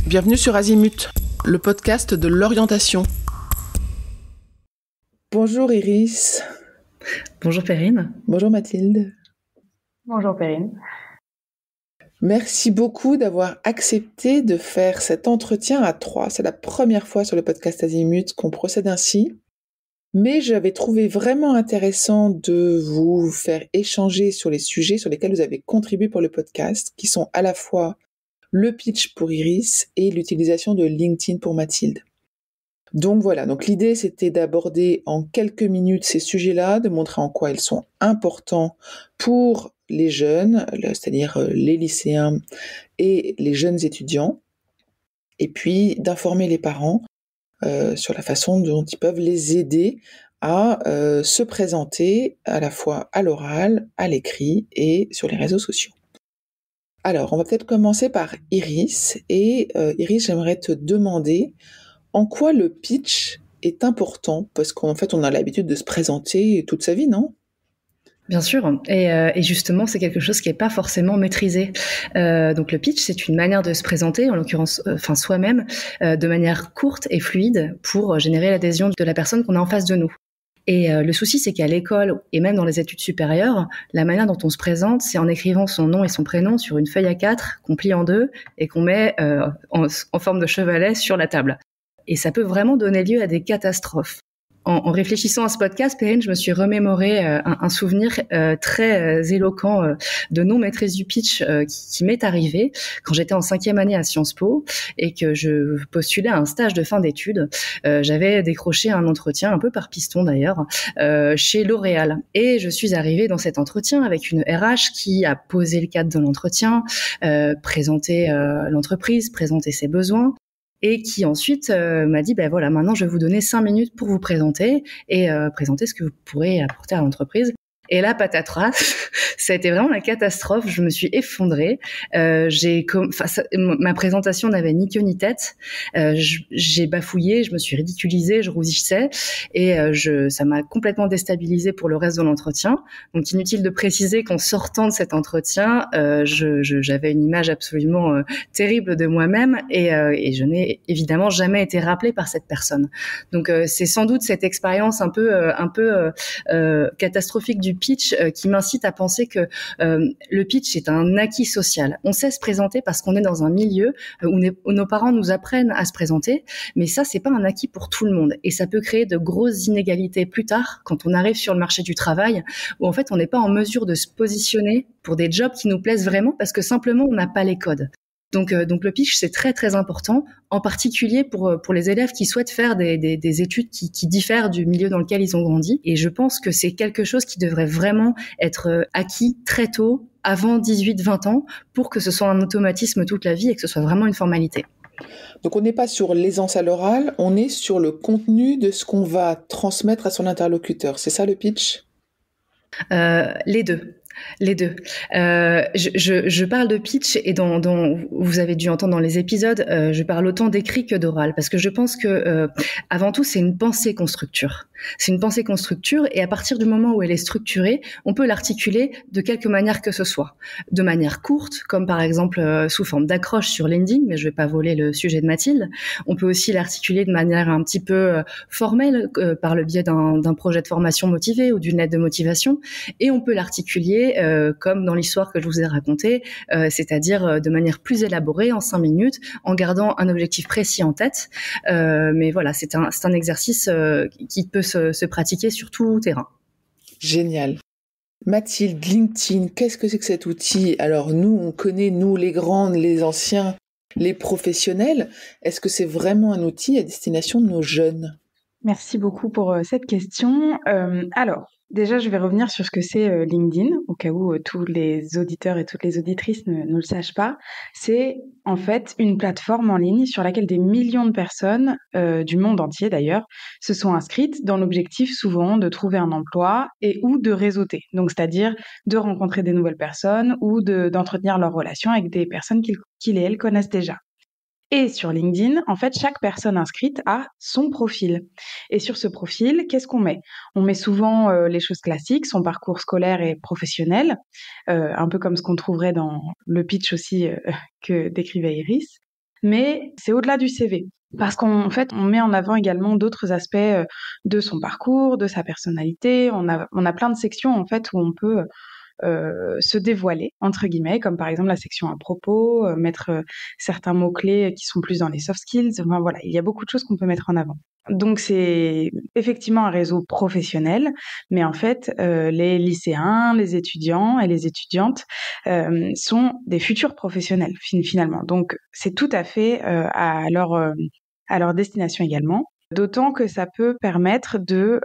Bienvenue sur Azimut, le podcast de l'orientation. Bonjour Iris. Bonjour Perrine. Bonjour Mathilde. Bonjour Perrine. Merci beaucoup d'avoir accepté de faire cet entretien à trois. C'est la première fois sur le podcast Azimut qu'on procède ainsi. Mais j'avais trouvé vraiment intéressant de vous faire échanger sur les sujets sur lesquels vous avez contribué pour le podcast, qui sont à la fois le pitch pour Iris et l'utilisation de LinkedIn pour Mathilde. Donc voilà, l'idée c'était d'aborder en quelques minutes ces sujets-là, de montrer en quoi ils sont importants pour les jeunes, c'est-à-dire les lycéens et les jeunes étudiants, et puis d'informer les parents sur la façon dont ils peuvent les aider à se présenter à la fois à l'oral, à l'écrit et sur les réseaux sociaux. Alors, on va peut-être commencer par Iris. Et Iris, j'aimerais te demander en quoi le pitch est important, parce qu'en fait, on a l'habitude de se présenter toute sa vie, non ? Bien sûr, et justement, c'est quelque chose qui n'est pas forcément maîtrisé. Donc le pitch, c'est une manière de se présenter, en l'occurrence, soi-même, de manière courte et fluide pour générer l'adhésion de la personne qu'on a en face de nous. Et le souci, c'est qu'à l'école et même dans les études supérieures, la manière dont on se présente, c'est en écrivant son nom et son prénom sur une feuille A4 qu'on plie en deux et qu'on met en forme de chevalet sur la table. Et ça peut vraiment donner lieu à des catastrophes. En réfléchissant à ce podcast, Perrine, je me suis remémoré un souvenir très éloquent de non-maîtrise du pitch qui m'est arrivé quand j'étais en 5e année à Sciences Po et que je postulais à un stage de fin d'études. J'avais décroché un entretien, un peu par piston d'ailleurs, chez L'Oréal. Et je suis arrivée dans cet entretien avec une RH qui a posé le cadre de l'entretien, présenté l'entreprise, présenté ses besoins. Et qui ensuite m'a dit, voilà, maintenant je vais vous donner 5 minutes pour vous présenter et présenter ce que vous pourrez apporter à l'entreprise. Et là, patatras, ça a été vraiment la catastrophe. Je me suis effondrée. Ma présentation n'avait ni queue ni tête. J'ai bafouillé, je me suis ridiculisée, je rougissais et ça m'a complètement déstabilisée pour le reste de l'entretien. Donc, inutile de préciser qu'en sortant de cet entretien, j'avais une image absolument terrible de moi-même et je n'ai évidemment jamais été rappelée par cette personne. Donc, c'est sans doute cette expérience un peu catastrophique du pitch qui m'incite à penser que le pitch est un acquis social. On sait se présenter parce qu'on est dans un milieu où nos parents nous apprennent à se présenter, mais ça, c'est pas un acquis pour tout le monde. Et ça peut créer de grosses inégalités plus tard quand on arrive sur le marché du travail où en fait, on n'est pas en mesure de se positionner pour des jobs qui nous plaisent vraiment parce que simplement, on n'a pas les codes. Donc le pitch, c'est très très important, en particulier pour les élèves qui souhaitent faire des études qui diffèrent du milieu dans lequel ils ont grandi. Et je pense que c'est quelque chose qui devrait vraiment être acquis très tôt, avant 18-20 ans, pour que ce soit un automatisme toute la vie et que ce soit vraiment une formalité. Donc on n'est pas sur l'aisance à l'oral, on est sur le contenu de ce qu'on va transmettre à son interlocuteur. C'est ça le pitch ? Les deux. Je parle de pitch et dont vous avez dû entendre dans les épisodes, je parle autant d'écrit que d'oral parce que je pense que avant tout c'est une pensée qu'on structure. C'est une pensée qu'on structure et à partir du moment où elle est structurée, on peut l'articuler de quelque manière que ce soit. De manière courte, comme par exemple sous forme d'accroche sur LinkedIn, mais je vais pas voler le sujet de Mathilde. On peut aussi l'articuler de manière un petit peu formelle par le biais d'un projet de formation motivé ou d'une lettre de motivation et on peut l'articuler comme dans l'histoire que je vous ai racontée, c'est-à-dire de manière plus élaborée en 5 minutes, en gardant un objectif précis en tête. Mais voilà, c'est un exercice qui peut se pratiquer sur tout terrain. Génial. Mathilde, LinkedIn, qu'est-ce que c'est que cet outil ? Alors nous, on connaît, nous les grandes, les anciens, les professionnels. Est-ce que c'est vraiment un outil à destination de nos jeunes ? Merci beaucoup pour cette question. Alors, déjà, je vais revenir sur ce que c'est LinkedIn, au cas où tous les auditeurs et toutes les auditrices ne le sachent pas. C'est en fait une plateforme en ligne sur laquelle des millions de personnes, du monde entier d'ailleurs, se sont inscrites dans l'objectif souvent de trouver un emploi et ou de réseauter. Donc, c'est-à-dire de rencontrer des nouvelles personnes ou d'entretenir leurs relations avec des personnes qu'ils et elles connaissent déjà. Et sur LinkedIn, en fait, chaque personne inscrite a son profil. Et sur ce profil, qu'est-ce qu'on met ? On met souvent les choses classiques, son parcours scolaire et professionnel, un peu comme ce qu'on trouverait dans le pitch aussi que décrivait Iris. mais c'est au-delà du CV. Parce qu'en fait, on met en avant également d'autres aspects de son parcours, de sa personnalité. On a plein de sections en fait où on peut se dévoiler entre guillemets, comme par exemple la section à propos, mettre certains mots-clés qui sont plus dans les soft skills. Enfin, voilà, il y a beaucoup de choses qu'on peut mettre en avant. Donc c'est effectivement un réseau professionnel, mais en fait les lycéens, les étudiants et les étudiantes sont des futurs professionnels finalement. Donc c'est tout à fait à leur destination également. D'autant que ça peut permettre de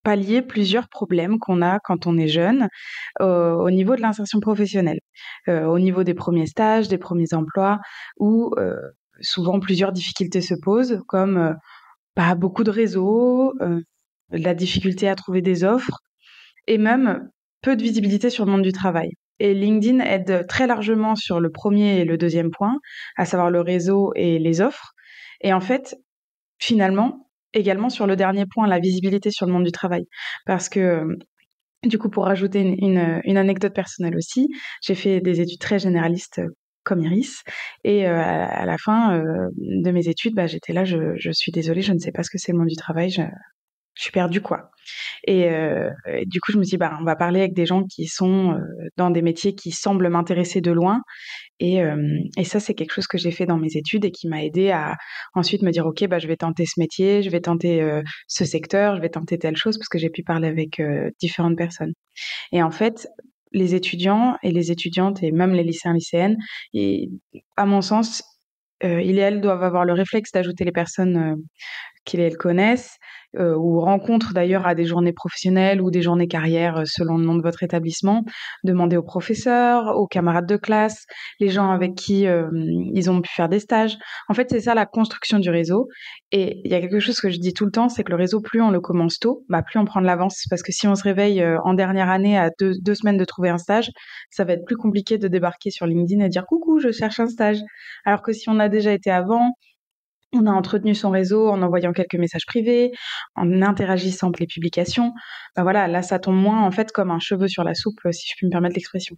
pallier plusieurs problèmes qu'on a quand on est jeune au niveau de l'insertion professionnelle, au niveau des premiers stages, des premiers emplois, où souvent plusieurs difficultés se posent, comme pas beaucoup de réseaux, la difficulté à trouver des offres, et même peu de visibilité sur le monde du travail. Et LinkedIn aide très largement sur le premier et le deuxième point, à savoir le réseau et les offres. Et en fait, finalement, également sur le dernier point, la visibilité sur le monde du travail. Parce que, du coup, pour rajouter une anecdote personnelle aussi, j'ai fait des études très généralistes comme Iris. Et à la fin de mes études, j'étais là, je suis désolée, je ne sais pas ce que c'est le monde du travail, je suis perdue, quoi. Et du coup, je me dis, on va parler avec des gens qui sont dans des métiers qui semblent m'intéresser de loin. Et ça, c'est quelque chose que j'ai fait dans mes études et qui m'a aidé à ensuite me dire, OK, je vais tenter ce métier, je vais tenter ce secteur, je vais tenter telle chose, parce que j'ai pu parler avec différentes personnes. Et en fait, les étudiants et les étudiantes et même les lycéens, lycéennes, et, à mon sens, ils et elles doivent avoir le réflexe d'ajouter les personnes qu'ils et elles connaissent, ou rencontrent d'ailleurs à des journées professionnelles ou des journées carrières selon le nom de votre établissement. Demandez aux professeurs, aux camarades de classe, les gens avec qui ils ont pu faire des stages. En fait, c'est ça la construction du réseau. Et il y a quelque chose que je dis tout le temps, c'est que le réseau, plus on le commence tôt, plus on prend de l'avance. Parce que si on se réveille en dernière année à deux semaines de trouver un stage, ça va être plus compliqué de débarquer sur LinkedIn et dire coucou, je cherche un stage. Alors que si on a déjà été avant, on a entretenu son réseau en envoyant quelques messages privés, en interagissant avec les publications. Voilà, là, ça tombe moins en fait comme un cheveu sur la soupe, si je puis me permettre l'expression.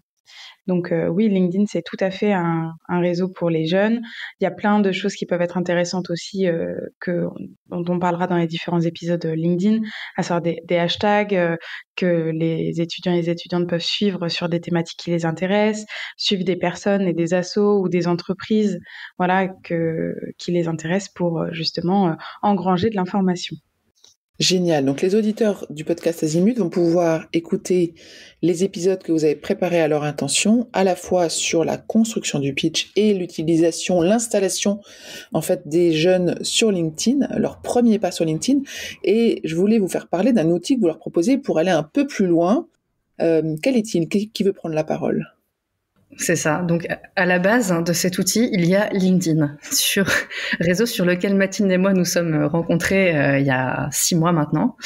Donc oui, LinkedIn, c'est tout à fait un réseau pour les jeunes. Il y a plein de choses qui peuvent être intéressantes aussi dont on parlera dans les différents épisodes LinkedIn, à savoir des hashtags que les étudiants et les étudiantes peuvent suivre sur des thématiques qui les intéressent, suivre des personnes et des assos ou des entreprises qui les intéressent pour justement engranger de l'information. Génial. Donc, les auditeurs du podcast Azimut vont pouvoir écouter les épisodes que vous avez préparés à leur intention, à la fois sur la construction du pitch et l'utilisation, l'installation, en fait, des jeunes sur LinkedIn, leur premier pas sur LinkedIn. Et je voulais vous faire parler d'un outil que vous leur proposez pour aller un peu plus loin. Quel est-il? Qui veut prendre la parole? C'est ça. Donc, à la base de cet outil, il y a LinkedIn, réseau sur lequel Mathilde et moi nous sommes rencontrés il y a 6 mois maintenant,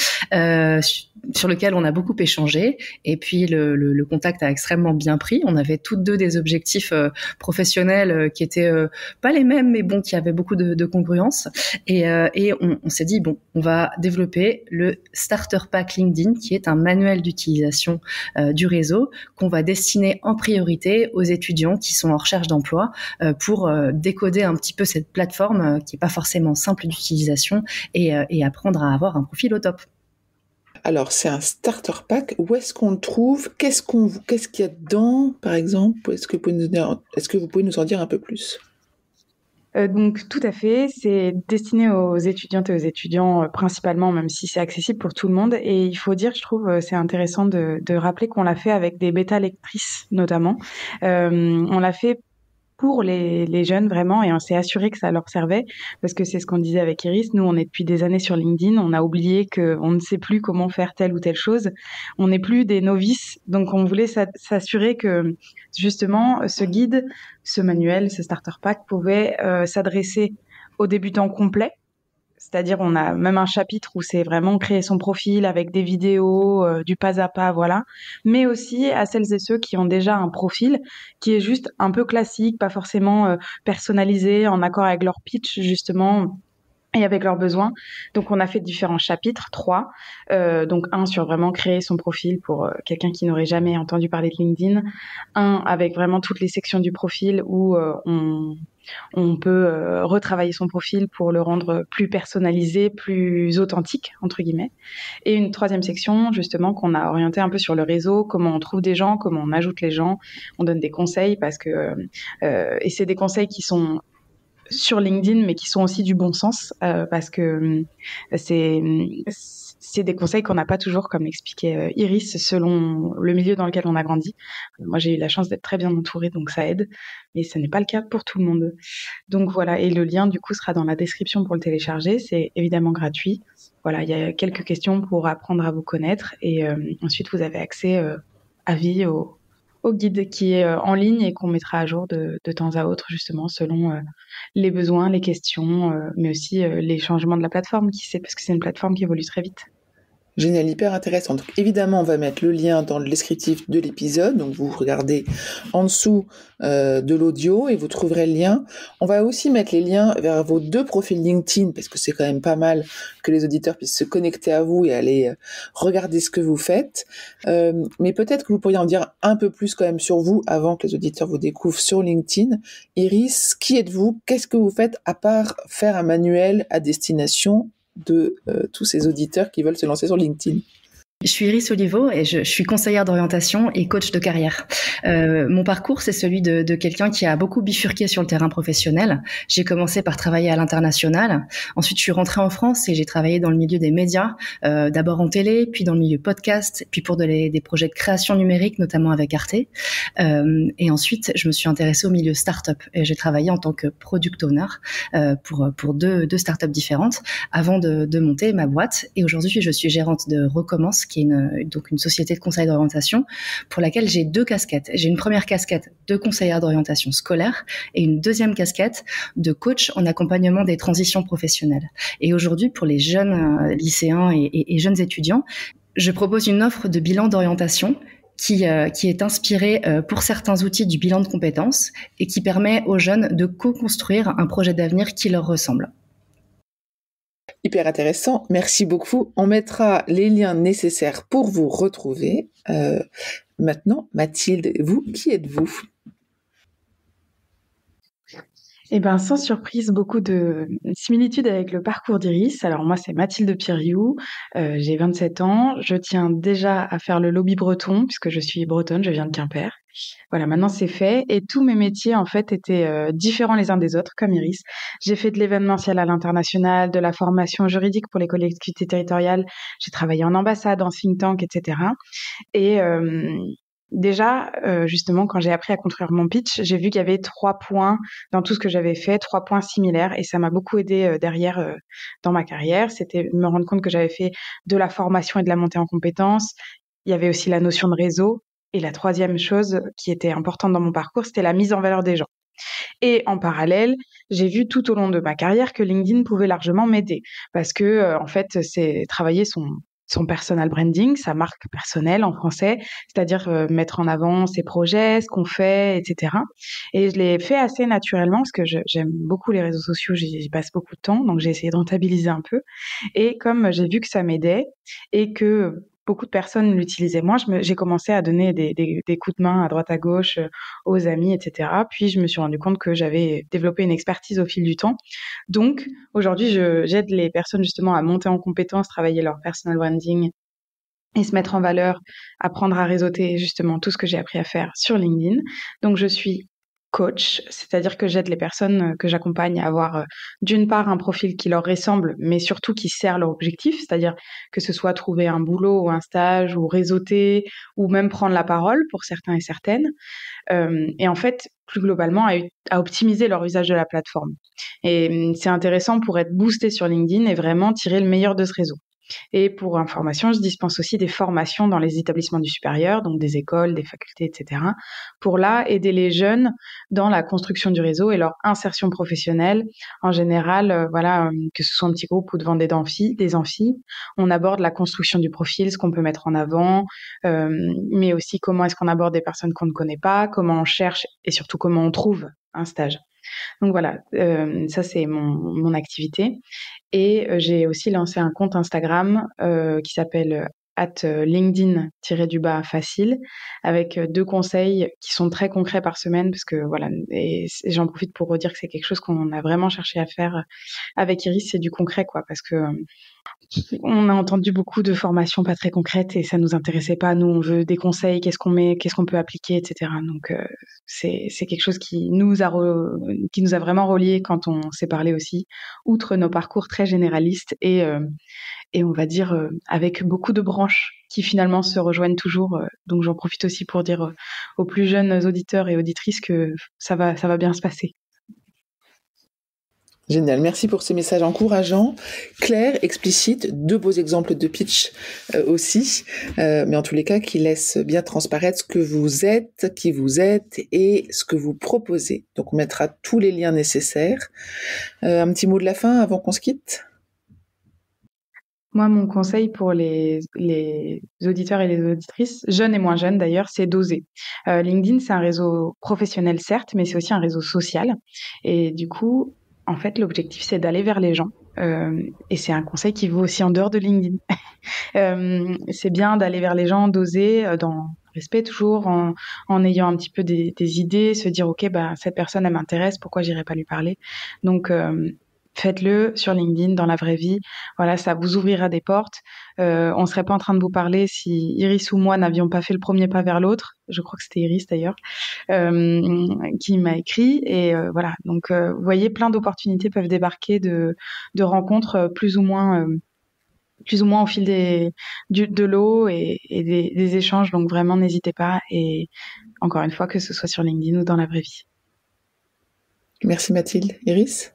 sur lequel on a beaucoup échangé. Et puis, le contact a extrêmement bien pris. On avait toutes deux des objectifs professionnels qui étaient pas les mêmes, mais qui avaient beaucoup de congruence. Et on s'est dit, on va développer le Starter Pack LinkedIn, qui est un manuel d'utilisation du réseau qu'on va destiner en priorité aux étudiants qui sont en recherche d'emploi pour décoder un petit peu cette plateforme qui est pas forcément simple d'utilisation et apprendre à avoir un profil au top. Alors, c'est un starter pack. Où est-ce qu'on le trouve? Qu'est-ce qu'il y a dedans, par exemple? Est-ce que vous pouvez nous en dire un peu plus? Donc tout à fait, c'est destiné aux étudiantes et aux étudiants principalement, même si c'est accessible pour tout le monde. Et il faut dire, je trouve, c'est intéressant de rappeler qu'on l'a fait avec des bêta lectrices notamment. On l'a fait pour les jeunes vraiment, et on s'est assuré que ça leur servait, parce que c'est ce qu'on disait avec Iris. Nous, on est depuis des années sur LinkedIn, on a oublié qu'on ne sait plus comment faire telle ou telle chose. On n'est plus des novices, donc on voulait s'assurer que justement ce guide, ce manuel, ce starter pack pouvait s'adresser aux débutants complets. C'est-à-dire, on a même un chapitre où c'est vraiment créer son profil avec des vidéos, du pas à pas, voilà. Mais aussi à celles et ceux qui ont déjà un profil qui est juste un peu classique, pas forcément personnalisé, en accord avec leur pitch, justement, et avec leurs besoins. Donc, on a fait différents chapitres, 3. Donc, un sur vraiment créer son profil pour quelqu'un qui n'aurait jamais entendu parler de LinkedIn. Un avec vraiment toutes les sections du profil où on peut retravailler son profil pour le rendre plus personnalisé, plus authentique, entre guillemets. Et une 3e section, justement, qu'on a orientée un peu sur le réseau, comment on trouve des gens, comment on ajoute les gens. On donne des conseils parce que... et c'est des conseils qui sont sur LinkedIn, mais qui sont aussi du bon sens, parce que c'est des conseils qu'on n'a pas toujours, comme l'expliquait Iris, selon le milieu dans lequel on a grandi. Moi, j'ai eu la chance d'être très bien entourée, donc ça aide, mais ce n'est pas le cas pour tout le monde. Donc voilà, et le lien, du coup, sera dans la description pour le télécharger. C'est évidemment gratuit. Voilà, il y a quelques questions pour apprendre à vous connaître, et ensuite, vous avez accès à vie au guide qui est en ligne et qu'on mettra à jour de temps à autre, justement, selon les besoins, les questions, mais aussi les changements de la plateforme, parce que c'est une plateforme qui évolue très vite. Génial, hyper intéressant. Donc évidemment, on va mettre le lien dans le descriptif de l'épisode. Donc vous regardez en dessous de l'audio et vous trouverez le lien. On va aussi mettre les liens vers vos 2 profils LinkedIn parce que c'est quand même pas mal que les auditeurs puissent se connecter à vous et aller regarder ce que vous faites. Mais peut-être que vous pourriez en dire un peu plus quand même sur vous avant que les auditeurs vous découvrent sur LinkedIn. Iris, qui êtes-vous? Qu'est-ce que vous faites à part faire un manuel à destination de tous ces auditeurs qui veulent se lancer sur LinkedIn? Je suis Iris Oliveau et je suis conseillère d'orientation et coach de carrière. Mon parcours, c'est celui de quelqu'un qui a beaucoup bifurqué sur le terrain professionnel. J'ai commencé par travailler à l'international. Ensuite, je suis rentrée en France et j'ai travaillé dans le milieu des médias, d'abord en télé, puis dans le milieu podcast, puis pour des projets de création numérique, notamment avec Arte. Et ensuite, je me suis intéressée au milieu start-up et j'ai travaillé en tant que product owner pour deux start-up différentes avant de monter ma boîte. Et aujourd'hui, je suis gérante de Recommence, qui est donc une société de conseil d'orientation pour laquelle j'ai 2 casquettes. J'ai une première casquette de conseillère d'orientation scolaire et une deuxième casquette de coach en accompagnement des transitions professionnelles. Et aujourd'hui, pour les jeunes lycéens et jeunes étudiants, je propose une offre de bilan d'orientation qui est inspirée pour certains outils du bilan de compétences et qui permet aux jeunes de co-construire un projet d'avenir qui leur ressemble. Hyper intéressant, merci beaucoup. On mettra les liens nécessaires pour vous retrouver. Maintenant, Mathilde, vous, qui êtes-vous? Eh ben, sans surprise, beaucoup de similitudes avec le parcours d'Iris. Alors moi, c'est Mathilde Piriou, j'ai 27 ans. Je tiens déjà à faire le lobby breton, puisque je suis bretonne, je viens de Quimper. Voilà, maintenant c'est fait. Et tous mes métiers, en fait, étaient différents les uns des autres, comme Iris. J'ai fait de l'événementiel à l'international, de la formation juridique pour les collectivités territoriales. J'ai travaillé en ambassade, en think tank, etc. Et déjà, justement, quand j'ai appris à construire mon pitch, j'ai vu qu'il y avait 3 points dans tout ce que j'avais fait, 3 points similaires, et ça m'a beaucoup aidé derrière dans ma carrière. C'était me rendre compte que j'avais fait de la formation et de la montée en compétences. Il y avait aussi la notion de réseau. Et la 3e chose qui était importante dans mon parcours, c'était la mise en valeur des gens. Et en parallèle, j'ai vu tout au long de ma carrière que LinkedIn pouvait largement m'aider parce que, en fait, c'est travailler son personal branding, sa marque personnelle en français, c'est-à-dire mettre en avant ses projets, ce qu'on fait, etc. Et je l'ai fait assez naturellement parce que j'aime beaucoup les réseaux sociaux, j'y passe beaucoup de temps, donc j'ai essayé de rentabiliser un peu. Et comme j'ai vu que ça m'aidait et que beaucoup de personnes l'utilisaient moins, j'ai commencé à donner des coups de main à droite à gauche aux amis, etc. Puis je me suis rendu compte que j'avais développé une expertise au fil du temps. Donc aujourd'hui, j'aide les personnes justement à monter en compétences, travailler leur personal branding et se mettre en valeur, apprendre à réseauter justement tout ce que j'ai appris à faire sur LinkedIn. Donc je suis coach, c'est-à-dire que j'aide les personnes que j'accompagne à avoir d'une part un profil qui leur ressemble, mais surtout qui sert leur objectif, c'est-à-dire que ce soit trouver un boulot ou un stage ou réseauter ou même prendre la parole pour certains et certaines. Et en fait, plus globalement, à optimiser leur usage de la plateforme. Et c'est intéressant pour être boosté sur LinkedIn et vraiment tirer le meilleur de ce réseau. Et pour information, je dispense aussi des formations dans les établissements du supérieur, donc des écoles, des facultés, etc., pour là aider les jeunes dans la construction du réseau et leur insertion professionnelle. En général, que ce soit un petit groupe ou devant des amphis, on aborde la construction du profil, ce qu'on peut mettre en avant, mais aussi comment est-ce qu'on aborde des personnes qu'on ne connaît pas, comment on cherche et surtout comment on trouve un stage. Donc voilà, ça c'est mon activité. Et j'ai aussi lancé un compte Instagram qui s'appelle @LinkedIn-facile, avec 2 conseils qui sont très concrets par semaine, parce que voilà, et j'en profite pour redire que c'est quelque chose qu'on a vraiment cherché à faire avec Iris, c'est du concret, quoi, parce que on a entendu beaucoup de formations pas très concrètes et ça nous intéressait pas. Nous, on veut des conseils, qu'est-ce qu'on met, qu'est-ce qu'on peut appliquer, etc. Donc, c'est quelque chose qui nous a vraiment reliés quand on s'est parlé aussi, outre nos parcours très généralistes et on va dire avec beaucoup de branches qui finalement se rejoignent toujours. Donc, j'en profite aussi pour dire aux plus jeunes auditeurs et auditrices que ça va bien se passer. Génial, merci pour ces messages encourageants, clairs, explicites, 2 beaux exemples de pitch aussi, mais en tous les cas qui laissent bien transparaître ce que vous êtes, qui vous êtes et ce que vous proposez. Donc on mettra tous les liens nécessaires. Un petit mot de la fin avant qu'on se quitte ? Moi, mon conseil pour les auditeurs et les auditrices, jeunes et moins jeunes d'ailleurs, c'est d'oser. LinkedIn, c'est un réseau professionnel certes, mais c'est aussi un réseau social. Et du coup, en fait, l'objectif, c'est d'aller vers les gens. Et c'est un conseil qui vaut aussi en dehors de LinkedIn. C'est bien d'aller vers les gens, d'oser, dans le respect toujours, en ayant un petit peu des idées, se dire, OK, bah, cette personne, elle m'intéresse, pourquoi j'irais pas lui parler? Donc, faites-le sur LinkedIn, dans la vraie vie. Voilà, ça vous ouvrira des portes. On serait pas en train de vous parler si Iris ou moi n'avions pas fait le premier pas vers l'autre. Je crois que c'était Iris d'ailleurs, qui m'a écrit. Et voilà, donc vous voyez, plein d'opportunités peuvent débarquer de rencontres plus ou moins au fil de l'eau et des échanges. Donc vraiment, n'hésitez pas. Et encore une fois, que ce soit sur LinkedIn ou dans la vraie vie. Merci Mathilde. Iris ?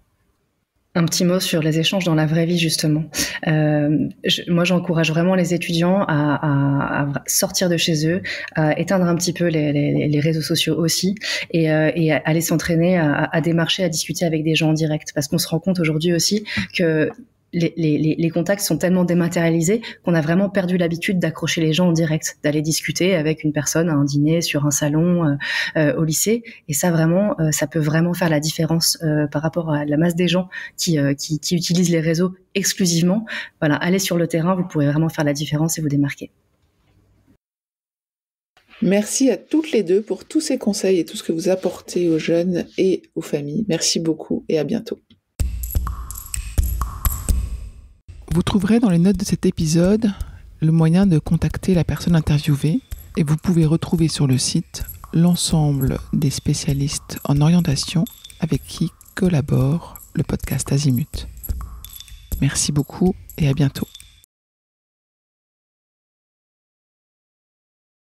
Un petit mot sur les échanges dans la vraie vie, justement. Moi, j'encourage vraiment les étudiants à sortir de chez eux, à éteindre un petit peu les réseaux sociaux aussi, et à aller s'entraîner à démarcher, à discuter avec des gens en direct. Parce qu'on se rend compte aujourd'hui aussi que les contacts sont tellement dématérialisés qu'on a vraiment perdu l'habitude d'accrocher les gens en direct, d'aller discuter avec une personne à un dîner, sur un salon, au lycée. Et ça, vraiment, ça peut vraiment faire la différence par rapport à la masse des gens qui utilisent les réseaux exclusivement. Voilà, allez sur le terrain, vous pourrez vraiment faire la différence et vous démarquer. Merci à toutes les deux pour tous ces conseils et tout ce que vous apportez aux jeunes et aux familles. Merci beaucoup et à bientôt. Vous trouverez dans les notes de cet épisode le moyen de contacter la personne interviewée et vous pouvez retrouver sur le site l'ensemble des spécialistes en orientation avec qui collabore le podcast Azimut. Merci beaucoup et à bientôt.